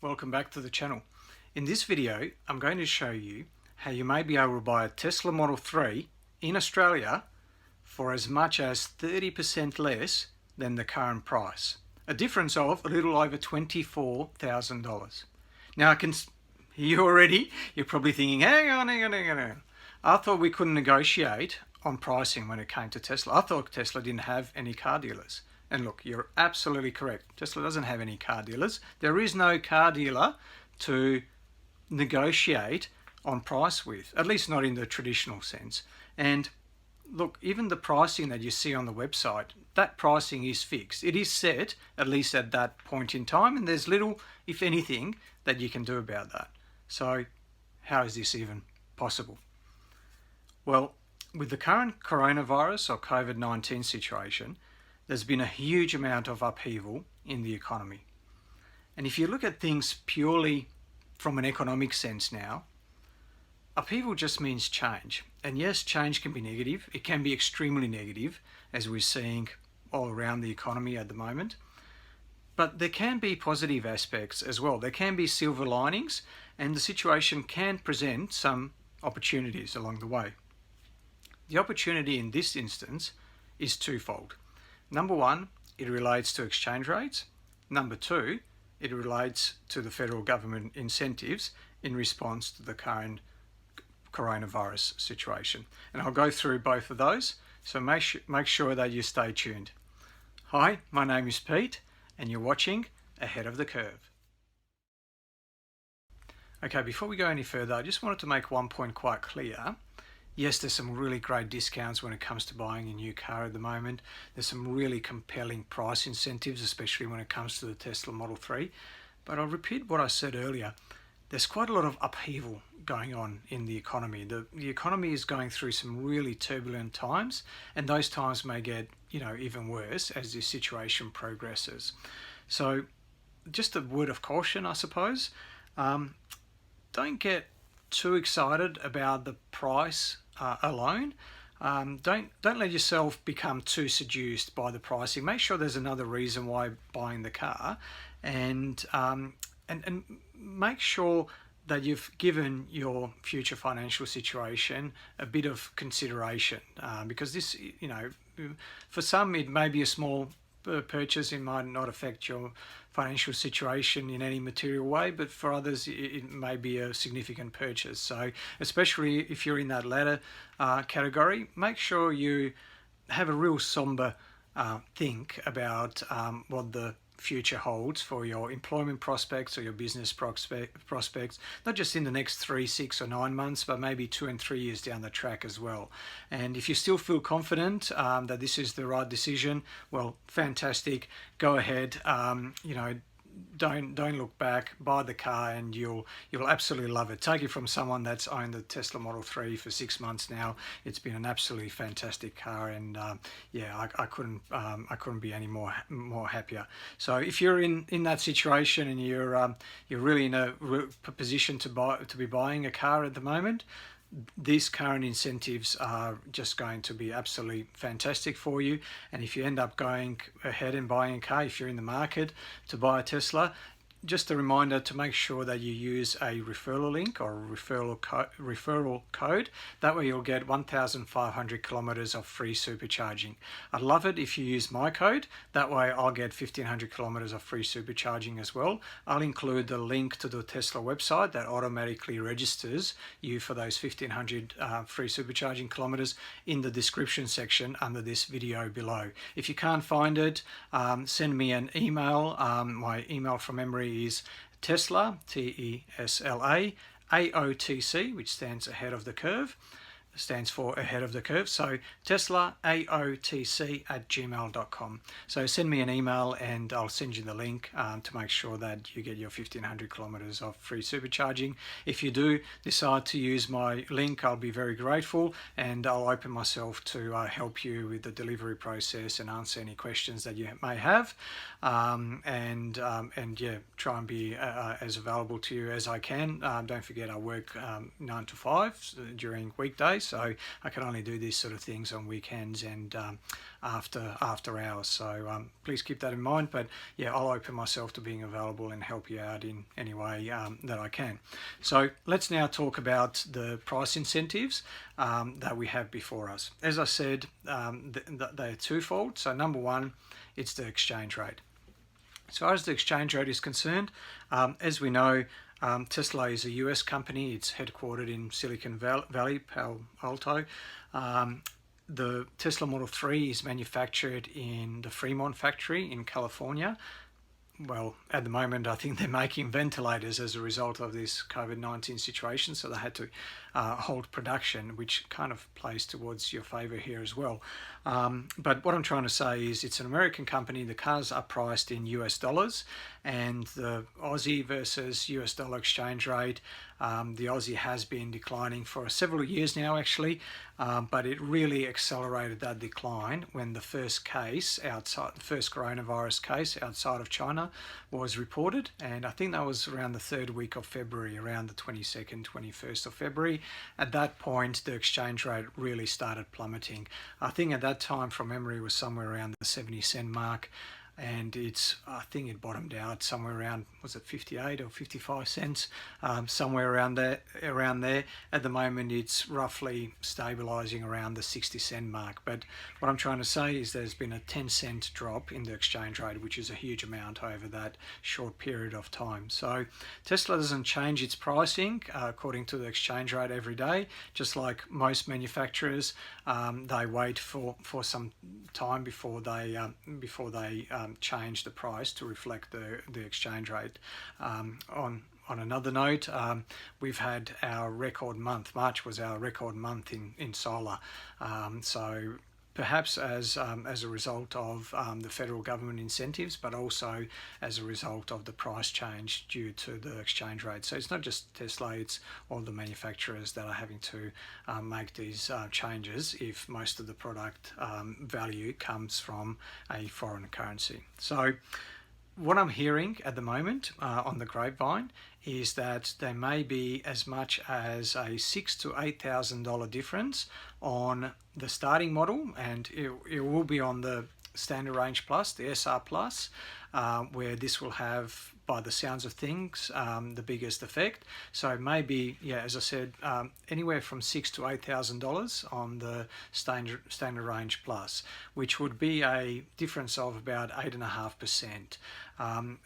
Welcome back to the channel. In this video, I'm going to show you how you may be able to buy a Tesla Model 3 in Australia for as much as 30% less than the current price. A difference of a little over $24,000. Now I can hear you already, you're probably thinking, hang on. I thought we couldn't negotiate on pricing when it came to Tesla. I thought Tesla didn't have any car dealers. And look, you're absolutely correct. Tesla doesn't have any car dealers. There is no car dealer to negotiate on price with, at least not in the traditional sense. And look, even the pricing that you see on the website, that pricing is fixed. It is set, at least at that point in time, and there's little, if anything, that you can do about that. So how is this even possible? Well, with the current coronavirus or COVID-19 situation, there's been a huge amount of upheaval in the economy. And if you look at things purely from an economic sense now, upheaval just means change. And yes, change can be negative. It can be extremely negative, as we're seeing all around the economy at the moment. But there can be positive aspects as well. There can be silver linings, and the situation can present some opportunities along the way. The opportunity in this instance is twofold. Number one, it relates to exchange rates. Number two, it relates to the federal government incentives in response to the current coronavirus situation. And I'll go through both of those, so make sure that you stay tuned. Hi, my name is Pete, and you're watching Ahead of the Curve. Okay, before we go any further, I just wanted to make one point quite clear. Yes, there's some really great discounts when it comes to buying a new car at the moment. There's some really compelling price incentives, especially when it comes to the Tesla Model 3. But I'll repeat what I said earlier. There's quite a lot of upheaval going on in the economy. The economy is going through some really turbulent times, and those times may get, even worse as the situation progresses. So just a word of caution, I suppose. Don't get too excited about the price alone. Don't let yourself become too seduced by the pricing. Make sure there's another reason why buying the car, and make sure that you've given your future financial situation a bit of consideration, because this, for some it may be a small purchase. It might not affect your financial situation in any material way, but for others it may be a significant purchase. So especially if you're in that latter category, make sure you have a real somber think about what the future holds for your employment prospects or your business prospects, not just in the next 3, 6 or 9 months, but maybe 2 and 3 years down the track as well. And if you still feel confident that this is the right decision, well, fantastic, go ahead. Don't look back, buy the car, and you'll absolutely love it. Take it from someone that's owned the Tesla Model 3 for 6 months now. It's been an absolutely fantastic car, and I couldn't be any more happier. So if you're in that situation and you're really in a position to be buying a car at the moment, these current incentives are just going to be absolutely fantastic for you. And if you end up going ahead and buying a car, if you're in the market to buy a Tesla, just a reminder to make sure that you use a referral link or a referral code. That way you'll get 1,500 kilometers of free supercharging. I'd love it if you use my code. That way I'll get 1,500 kilometers of free supercharging as well. I'll include the link to the Tesla website that automatically registers you for those 1,500 free supercharging kilometers in the description section under this video below. If you can't find it, send me an email. My email from memory is Tesla, Tesla, AOTC, which stands ahead of the curve, stands for ahead of the curve. So Tesla AOTC@gmail.com. So send me an email and I'll send you the link to make sure that you get your 1,500 kilometers of free supercharging. If you do decide to use my link, I'll be very grateful, and I'll open myself to help you with the delivery process and answer any questions that you may have, and try and be as available to you as I can. Don't forget I work 9 to 5 during weekdays, so I can only do these sort of things on weekends and after hours. So please keep that in mind. But yeah, I'll open myself to being available and help you out in any way that I can. So let's now talk about the price incentives that we have before us. As I said, they're twofold. So number one, it's the exchange rate. As far as the exchange rate is concerned, as we know, Tesla is a US company. It's headquartered in Silicon Valley, Palo Alto. The Tesla Model 3 is manufactured in the Fremont factory in California. Well, at the moment, I think they're making ventilators as a result of this COVID-19 situation, so they had to hold production, which kind of plays towards your favor here as well. But what I'm trying to say is it's an American company. The cars are priced in US dollars, and the Aussie versus US dollar exchange rate, the Aussie has been declining for several years now, actually, but it really accelerated that decline when the first coronavirus case outside of China was reported, and I think that was around the third week of February, around the 22nd, 21st of February. At that point, the exchange rate really started plummeting. I think at that time, from memory, it was somewhere around the 70-cent mark, and I think it bottomed out somewhere around, was it 58 or 55 cents, somewhere around there. At the moment, it's roughly stabilizing around the 60-cent mark. But what I'm trying to say is there's been a 10-cent drop in the exchange rate, which is a huge amount over that short period of time. So Tesla doesn't change its pricing according to the exchange rate every day, just like most manufacturers. They wait for some time before they change the price to reflect the exchange rate. On another note, we've had our record month. March was our record month in solar. So perhaps as a result of the federal government incentives, but also as a result of the price change due to the exchange rate. So it's not just Tesla, it's all the manufacturers that are having to make these changes if most of the product value comes from a foreign currency. So what I'm hearing at the moment on the grapevine is that there may be as much as a $6,000 to $8,000 difference on the starting model, and it will be on the Standard Range Plus, the SR Plus, where this will have, by the sounds of things, the biggest effect. So maybe, yeah, as I said, anywhere from $6,000 to $8,000 on the Standard Range Plus, which would be a difference of about 8.5%.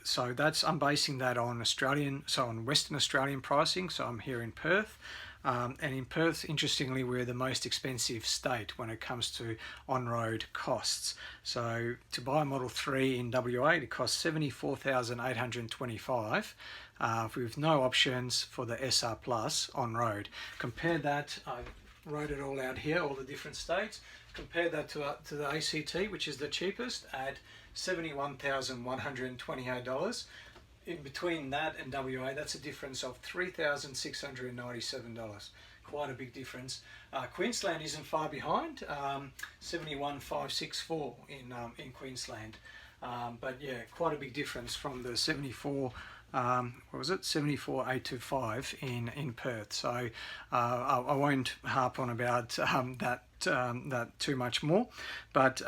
So I'm basing that on on Western Australian pricing. So I'm here in Perth. And in Perth, interestingly, we're the most expensive state when it comes to on-road costs. So to buy a Model 3 in WA, it costs $74,825 with no options for the SR Plus on-road. Compare that, I wrote it all out here, all the different states. Compare that to the ACT, which is the cheapest, at $71,128. In between that and WA, that's a difference of $3,697. Quite a big difference. Queensland isn't far behind, 71,564 in Queensland. But yeah, quite a big difference from the 74,825 in Perth. So I won't harp on about that too much more. But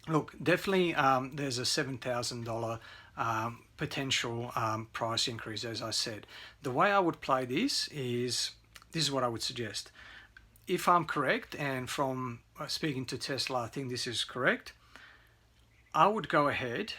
look, definitely there's a $7,000 potential price increase, as I said. The way I would play this is what I would suggest. If I'm correct, and from speaking to Tesla, I think this is correct, I would go ahead,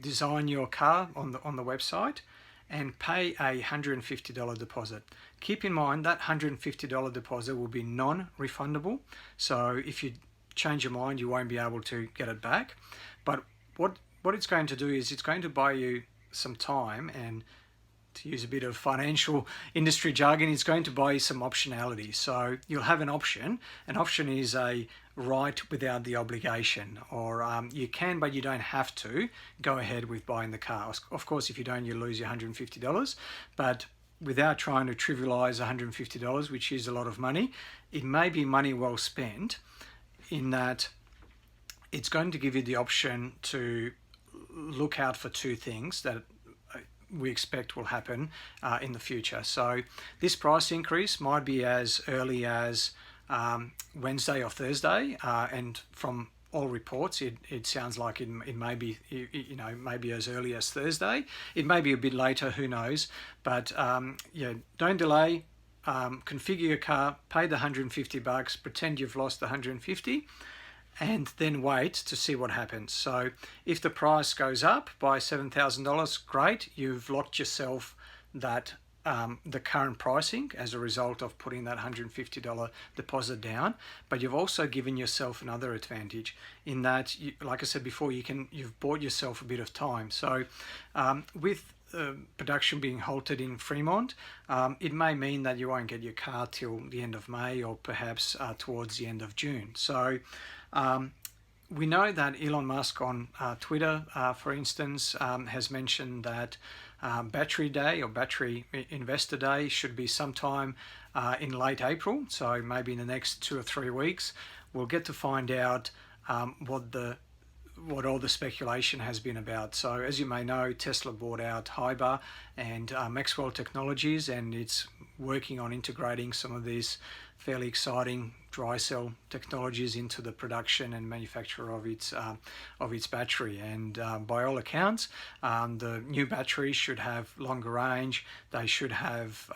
design your car on the website, and pay a $150 deposit. Keep in mind that $150 deposit will be non-refundable. So if you change your mind, you won't be able to get it back. But what it's going to do is it's going to buy you some time, and to use a bit of financial industry jargon, it's going to buy you some optionality. So you'll have an option. An option is a right without the obligation, or you can, but you don't have to go ahead with buying the car. Of course, if you don't, you lose your $150. But without trying to trivialize $150, which is a lot of money, it may be money well spent, in that it's going to give you the option to look out for two things that we expect will happen in the future. So this price increase might be as early as Wednesday or Thursday, and from all reports, it sounds like it may be, maybe as early as Thursday. It may be a bit later, who knows? But yeah, don't delay. Configure your car, pay the $150, pretend you've lost the $150, and then wait to see what happens. So if the price goes up by $7,000, great, you've locked yourself that the current pricing as a result of putting that $150 deposit down. But you've also given yourself another advantage in that, like I said before, you've bought yourself a bit of time. So with production being halted in Fremont, it may mean that you won't get your car till the end of May, or perhaps towards the end of June. So we know that Elon Musk on Twitter, for instance, has mentioned that Battery Day or Battery Investor Day should be sometime in late April, so maybe in the next 2 or 3 weeks. We'll get to find out what all the speculation has been about. So as you may know, Tesla bought out Hyber and Maxwell Technologies, and it's working on integrating some of these fairly exciting dry cell technologies into the production and manufacture of its battery. And by all accounts, the new batteries should have longer range. They should have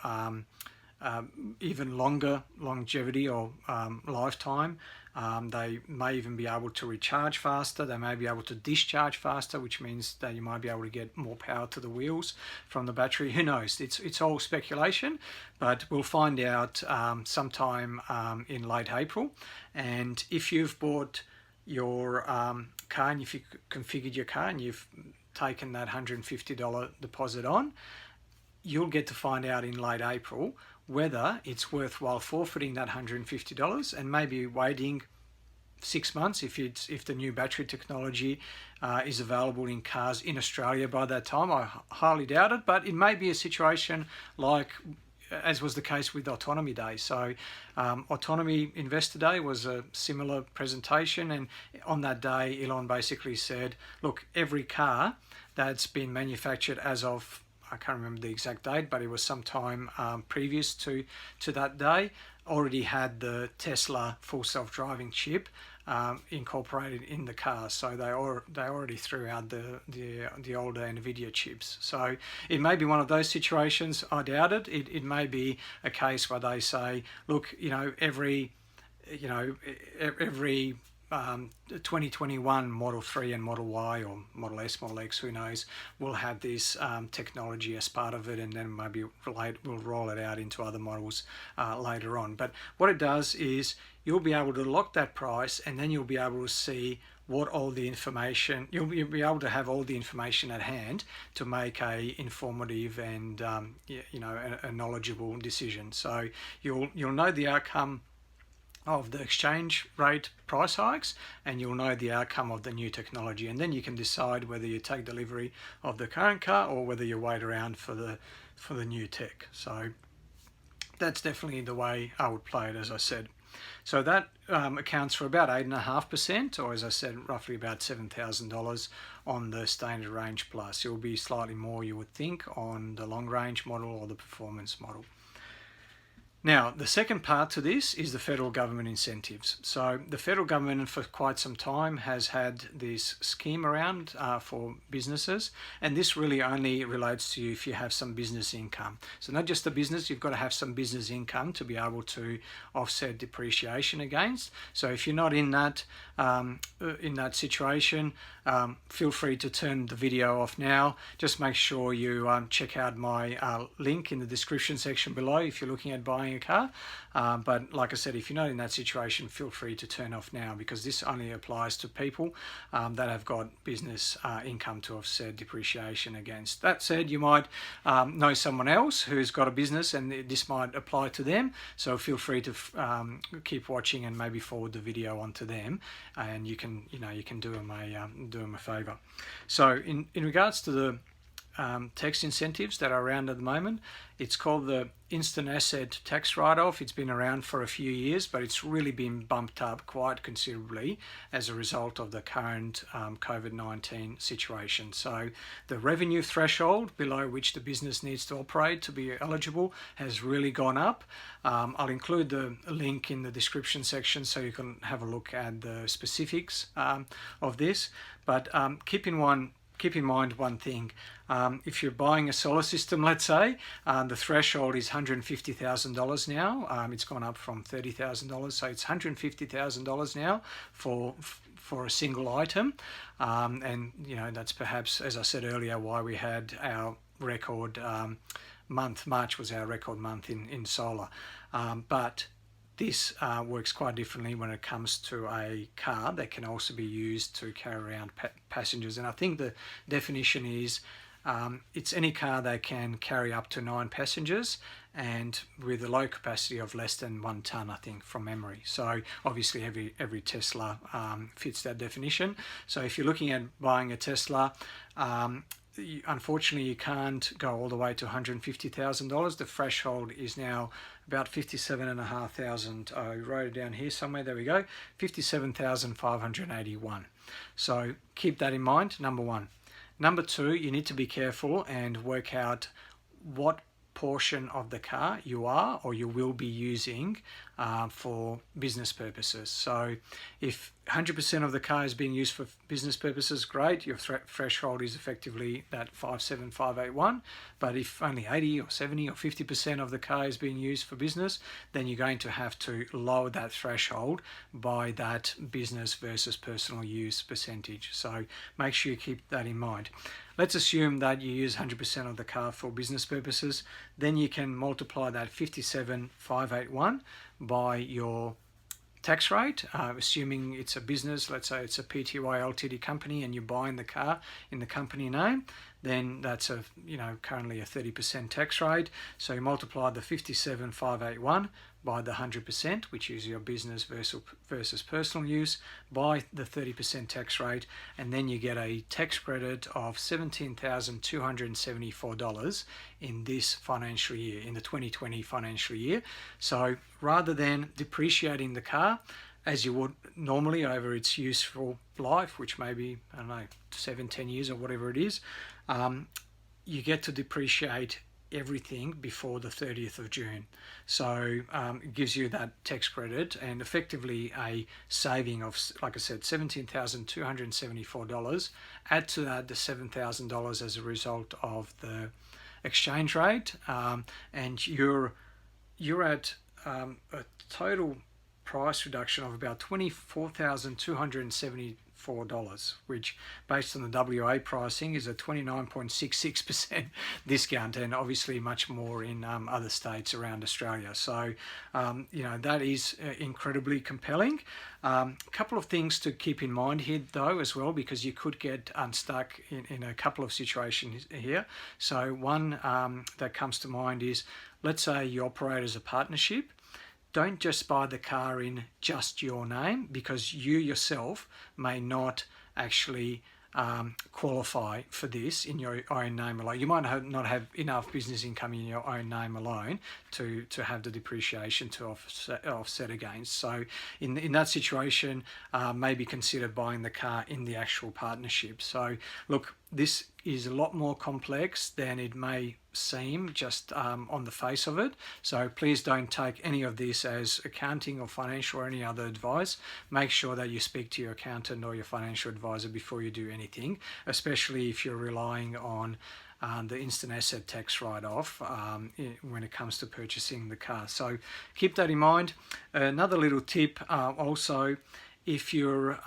even longer longevity or lifetime. They may even be able to recharge faster. They may be able to discharge faster, which means that you might be able to get more power to the wheels from the battery. Who knows? It's all speculation, but we'll find out sometime in late April. And if you've bought your car, and if you configured your car and you've taken that $150 deposit on, you'll get to find out in late April whether it's worthwhile forfeiting that $150 and maybe waiting 6 months if the new battery technology is available in cars in Australia by that time. I highly doubt it, but it may be a situation like as was the case with Autonomy Day. So Autonomy Investor Day was a similar presentation, and on that day Elon basically said, look, every car that's been manufactured as of, I can't remember the exact date, but it was sometime previous to that day, already had the Tesla full self-driving chip incorporated in the car. So they already threw out the older NVIDIA chips. So it may be one of those situations. I doubt it. It may be a case where they say, look, every 2021 Model 3 and Model Y or Model S, Model X, who knows, will have this technology as part of it, and then maybe we'll roll it out into other models later on. But what it does is you'll be able to lock that price, and then you'll be able to see what all the information, you'll be able to have all the information at hand to make a informative and a knowledgeable decision. So you'll know the outcome of the exchange rate price hikes, and you'll know the outcome of the new technology, and then you can decide whether you take delivery of the current car or whether you wait around for the new tech. So that's definitely the way I would play it, as I said. So that accounts for about 8.5%, or as I said, roughly about $7,000 on the standard range plus. It will be slightly more, you would think, on the long range model or the performance model. Now, the second part to this is the federal government incentives. So the federal government for quite some time has had this scheme around for businesses, and this really only relates to you if you have some business income. So not just the business, you've got to have some business income to be able to offset depreciation against. So if you're not in that situation, feel free to turn the video off now. Just make sure you check out my link in the description section below if you're looking at buying a car. But like I said, if you're not in that situation, feel free to turn off now, because this only applies to people that have got business income to offset depreciation against. That said, you might know someone else who's got a business and this might apply to them, so feel free to keep watching and maybe forward the video onto them, and you can do them a favor. So in regards to the tax incentives that are around at the moment, it's called the instant asset tax write-off. It's been around for a few years, but it's really been bumped up quite considerably as a result of the current COVID-19 situation. So the revenue threshold below which the business needs to operate to be eligible has really gone up. I'll include the link in the description section so you can have a look at the specifics of this. But keep in mind one thing. If you're buying a solar system, let's say, the threshold is $150,000 now. It's gone up from $30,000, so it's $150,000 now for a single item. And you know, that's perhaps, as I said earlier, why we had our record month. March was our record month in solar. But this works quite differently when it comes to a car that can also be used to carry around passengers. And I think the definition is it's any car that can carry up to 9 passengers and with a low capacity of less than 1 ton, I think, from memory. So obviously every Tesla fits that definition. So if you're looking at buying a Tesla, unfortunately you can't go all the way to $150,000. The threshold is now about $57,500. I wrote it down here somewhere, there we go, $57,581. So keep that in mind, number one. Number two, you need to be careful and work out what portion of the car you are or you will be using for business purposes. So if 100% of the car is being used for business purposes, great, your threshold is effectively that 57581. But if only 80 or 70 or 50% of the car is being used for business, then you're going to have to lower that threshold by that business versus personal use percentage. So make sure you keep that in mind. Let's assume that you use 100% of the car for business purposes. Then you can multiply that 57,581 by your tax rate, assuming it's a business, let's say it's a Pty Ltd company and you're buying the car in the company name, then that's currently a 30% tax rate. So you multiply the 57,581 by the 100%, which is your business versus personal use, by the 30% tax rate, and then you get a tax credit of $17,274 in this financial year, in the 2020 financial year. So rather than depreciating the car as you would normally over its useful life, which may be, I don't know, 7-10 years or whatever it is, you get to depreciate everything before the 30th of June. So it gives you that tax credit and effectively a saving of, like I said, $17,274. Add to that the $7,000 as a result of the exchange rate, and you're at a total price reduction of about $24,274, which based on the WA pricing is a 29.66% discount, and obviously much more in other states around Australia. So that is incredibly compelling. A couple of things to keep in mind here though as well, because you could get unstuck in a couple of situations here. So one that comes to mind is, let's say you operate as a partnership. Don't just buy the car in just your name, because you yourself may not actually qualify for this in your own name alone. You might not have enough business income in your own name alone to have the depreciation to offset against. So in that situation, maybe consider buying the car in the actual partnership. So look, this is a lot more complex than it may seem just on the face of it. So please don't take any of this as accounting or financial or any other advice. Make sure that you speak to your accountant or your financial advisor before you do anything, especially if you're relying on the instant asset tax write-off when it comes to purchasing the car. So keep that in mind. Another little tip also, if you're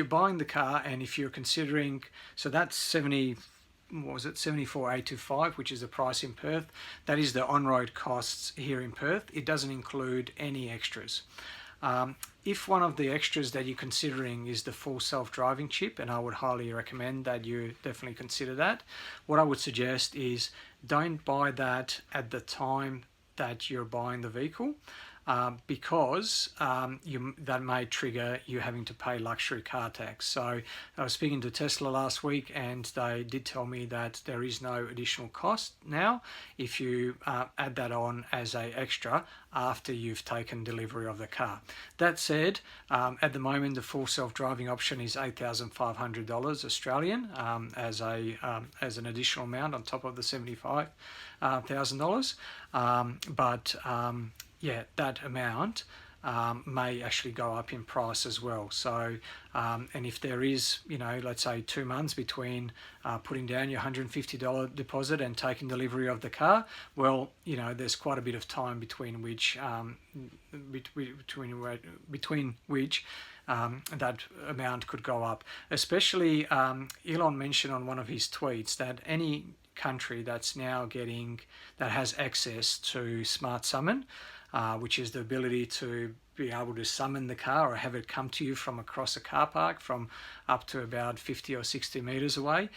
buying the car and if you're considering, so that's 74,825, which is the price in Perth. That is the on-road costs here in Perth. It doesn't include any extras. If one of the extras that you're considering is the full self-driving chip, and I would highly recommend that you definitely consider that, what I would suggest is don't buy that at the time that you're buying the vehicle. because that may trigger you having to pay luxury car tax. So I was speaking to Tesla last week, and they did tell me that there is no additional cost now if you add that on as a extra after you've taken delivery of the car. That said, at the moment the full self-driving option is $8,500 Australian as an additional amount on top of the $75,000. Yeah, that amount may actually go up in price as well. So, and if there is, let's say 2 months between putting down your $150 deposit and taking delivery of the car, well, there's quite a bit of time between which that amount could go up. Especially, Elon mentioned on one of his tweets that any country that has access to Smart Summon, which is the ability to be able to summon the car or have it come to you from across a car park from up to about 50 or 60 meters away.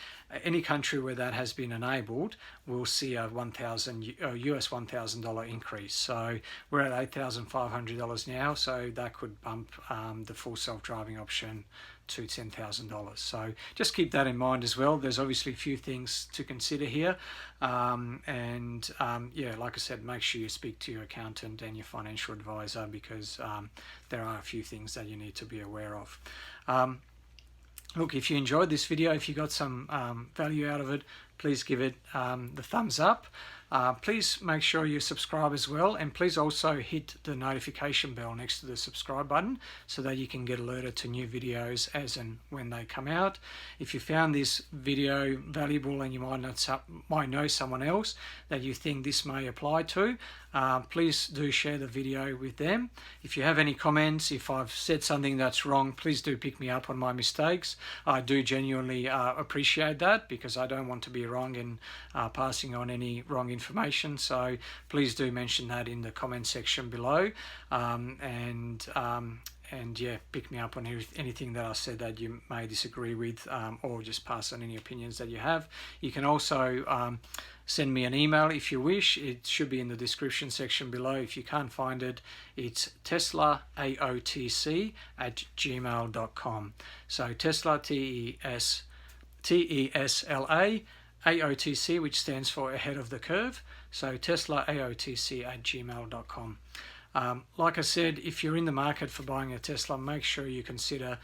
Any country where that has been enabled will see a $1,000 increase. So we're at $8,500 now, so that could bump the full self-driving option to $10,000. So just keep that in mind as well. There's obviously a few things to consider here, yeah, like I said, make sure you speak to your accountant and your financial advisor, because there are a few things that you need to be aware of. Look, if you enjoyed this video, if you got some value out of it, please give it the thumbs up. Please make sure you subscribe as well, and please also hit the notification bell next to the subscribe button so that you can get alerted to new videos as and when they come out. If you found this video valuable and you might know someone else that you think this may apply to, please do share the video with them. If you have any comments, if I've said something that's wrong, please do pick me up on my mistakes. I do genuinely appreciate that, because I don't want to be wrong in passing on any wrong information. So please do mention that in the comment section below, and yeah, pick me up on anything that I said that you may disagree with, or just pass on any opinions that you have. You can also send me an email if you wish. It should be in the description section below. If you can't find it, it's teslaaotc@gmail.com. So Tesla, TESLA AOTC, which stands for ahead of the curve. So teslaaotc@gmail.com. Like I said, if you're in the market for buying a Tesla, make sure you consider,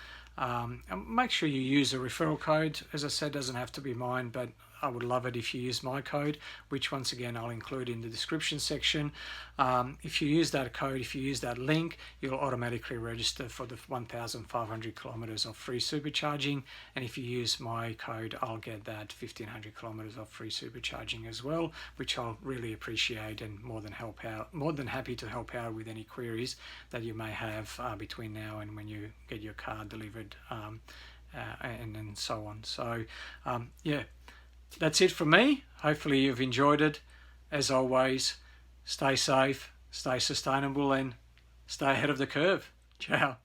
make sure you use a referral code. As I said, doesn't have to be mine, but I would love it if you use my code, which once again I'll include in the description section. If you use that code, if you use that link, you'll automatically register for the 1,500 kilometers of free supercharging, and if you use my code, I'll get that 1,500 kilometers of free supercharging as well, which I'll really appreciate, and more than happy to help out with any queries that you may have between now and when you get your car delivered, and so on. So yeah, that's it from me. Hopefully you've enjoyed it. As always, stay safe, stay sustainable, and stay ahead of the curve. Ciao.